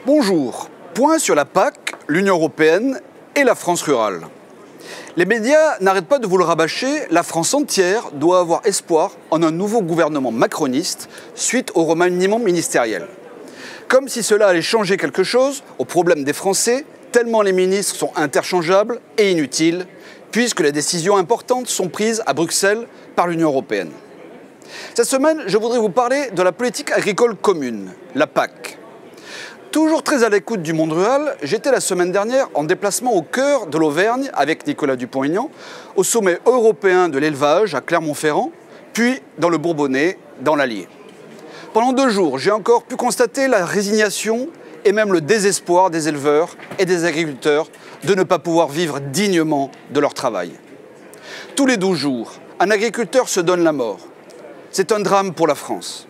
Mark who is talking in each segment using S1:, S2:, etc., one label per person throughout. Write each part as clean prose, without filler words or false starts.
S1: Bonjour. Point sur la PAC, l'Union européenne et la France rurale. Les médias n'arrêtent pas de vous le rabâcher, la France entière doit avoir espoir en un nouveau gouvernement macroniste suite au remaniement ministériel. Comme si cela allait changer quelque chose aux problèmes des Français, tellement les ministres sont interchangeables et inutiles, puisque les décisions importantes sont prises à Bruxelles par l'Union européenne. Cette semaine, je voudrais vous parler de la politique agricole commune, la PAC. Toujours très à l'écoute du monde rural, j'étais la semaine dernière en déplacement au cœur de l'Auvergne avec Nicolas Dupont-Aignan, au sommet européen de l'élevage à Clermont-Ferrand, puis dans le Bourbonnais, dans l'Allier. Pendant 2 jours, j'ai encore pu constater la résignation et même le désespoir des éleveurs et des agriculteurs de ne pas pouvoir vivre dignement de leur travail. Tous les 12 jours, un agriculteur se donne la mort. C'est un drame pour la France.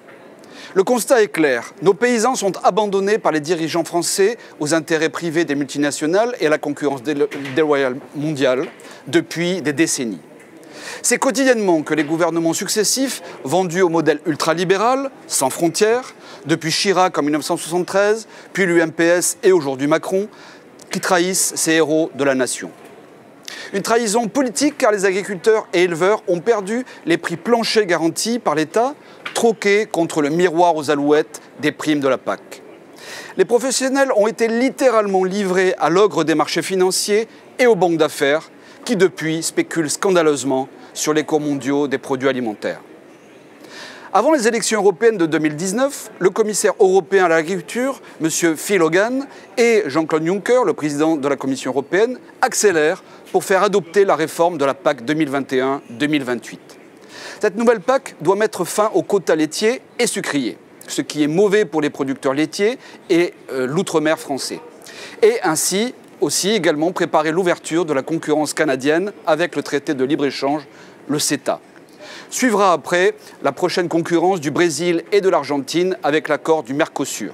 S1: Le constat est clair, nos paysans sont abandonnés par les dirigeants français aux intérêts privés des multinationales et à la concurrence déloyale mondiale depuis des décennies. C'est quotidiennement que les gouvernements successifs, vendus au modèle ultralibéral, sans frontières, depuis Chirac en 1973, puis l'UMPS et aujourd'hui Macron, qui trahissent ces héros de la nation. Une trahison politique car les agriculteurs et éleveurs ont perdu les prix planchers garantis par l'État, troqués contre le miroir aux alouettes des primes de la PAC. Les professionnels ont été littéralement livrés à l'ogre des marchés financiers et aux banques d'affaires qui depuis spéculent scandaleusement sur les cours mondiaux des produits alimentaires. Avant les élections européennes de 2019, le commissaire européen à l'agriculture, M. Phil Hogan, et Jean-Claude Juncker, le président de la Commission européenne, accélèrent pour faire adopter la réforme de la PAC 2021-2028. Cette nouvelle PAC doit mettre fin aux quotas laitiers et sucriers, ce qui est mauvais pour les producteurs laitiers et l'outre-mer français. Et ainsi aussi également préparer l'ouverture de la concurrence canadienne avec le traité de libre-échange, le CETA. Suivra après la prochaine concurrence du Brésil et de l'Argentine avec l'accord du Mercosur.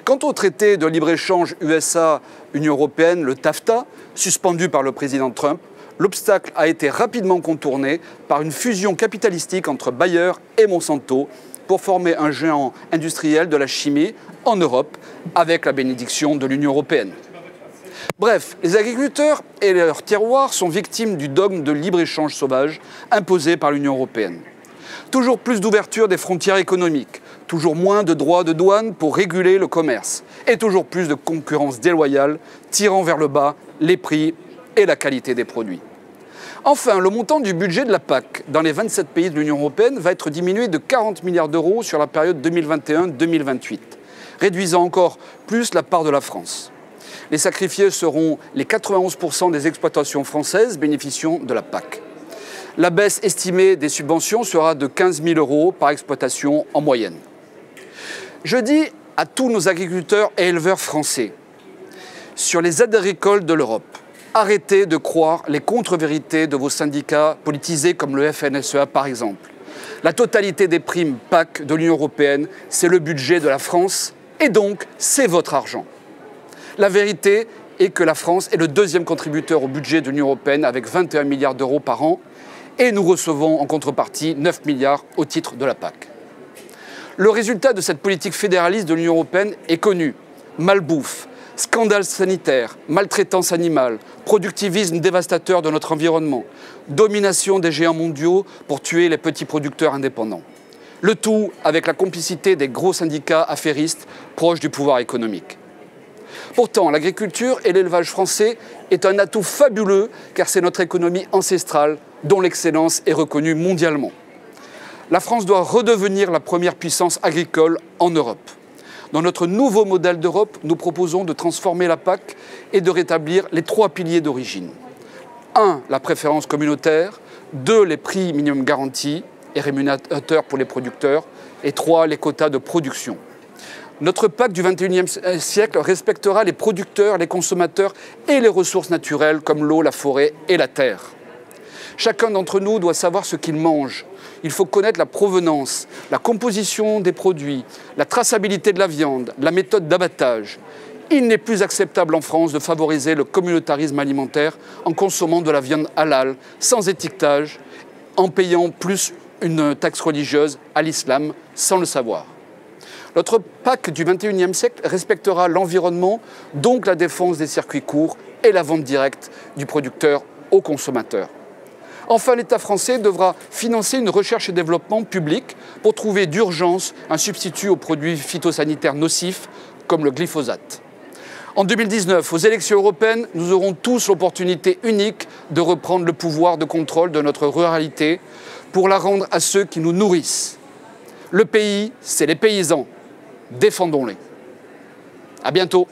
S1: Quant au traité de libre-échange USA-Union européenne, le TAFTA, suspendu par le président Trump, l'obstacle a été rapidement contourné par une fusion capitalistique entre Bayer et Monsanto pour former un géant industriel de la chimie en Europe avec la bénédiction de l'Union européenne. Bref, les agriculteurs et leurs terroirs sont victimes du dogme de libre-échange sauvage imposé par l'Union européenne. Toujours plus d'ouverture des frontières économiques, toujours moins de droits de douane pour réguler le commerce et toujours plus de concurrence déloyale tirant vers le bas les prix et la qualité des produits. Enfin, le montant du budget de la PAC dans les 27 pays de l'Union européenne va être diminué de 40 milliards d'euros sur la période 2021-2028, réduisant encore plus la part de la France. Les sacrifiés seront les 91% des exploitations françaises bénéficiant de la PAC. La baisse estimée des subventions sera de 15 000 € par exploitation en moyenne. Je dis à tous nos agriculteurs et éleveurs français, sur les aides agricoles de l'Europe, arrêtez de croire les contre-vérités de vos syndicats politisés comme le FNSEA par exemple. La totalité des primes PAC de l'Union européenne, c'est le budget de la France et donc c'est votre argent. La vérité est que la France est le 2e contributeur au budget de l'Union européenne avec 21 milliards d'euros par an et nous recevons en contrepartie 9 milliards au titre de la PAC. Le résultat de cette politique fédéraliste de l'Union européenne est connu. Malbouffe, scandale sanitaire, maltraitance animale, productivisme dévastateur de notre environnement, domination des géants mondiaux pour tuer les petits producteurs indépendants. Le tout avec la complicité des gros syndicats affairistes proches du pouvoir économique. Pourtant, l'agriculture et l'élevage français est un atout fabuleux car c'est notre économie ancestrale dont l'excellence est reconnue mondialement. La France doit redevenir la première puissance agricole en Europe. Dans notre nouveau modèle d'Europe, nous proposons de transformer la PAC et de rétablir les 3 piliers d'origine. 1. La préférence communautaire. 2. Les prix minimum garantis et rémunérateurs pour les producteurs. Et 3. Les quotas de production. Notre PAC du XXIe siècle respectera les producteurs, les consommateurs et les ressources naturelles comme l'eau, la forêt et la terre. Chacun d'entre nous doit savoir ce qu'il mange. Il faut connaître la provenance, la composition des produits, la traçabilité de la viande, la méthode d'abattage. Il n'est plus acceptable en France de favoriser le communautarisme alimentaire en consommant de la viande halal, sans étiquetage, en payant plus une taxe religieuse à l'islam, sans le savoir. Notre PAC du XXIe siècle respectera l'environnement, donc la défense des circuits courts et la vente directe du producteur au consommateur. Enfin, l'État français devra financer une recherche et développement public pour trouver d'urgence un substitut aux produits phytosanitaires nocifs comme le glyphosate. En 2019, aux élections européennes, nous aurons tous l'opportunité unique de reprendre le pouvoir de contrôle de notre ruralité pour la rendre à ceux qui nous nourrissent. Le pays, c'est les paysans. Défendons-les. À bientôt.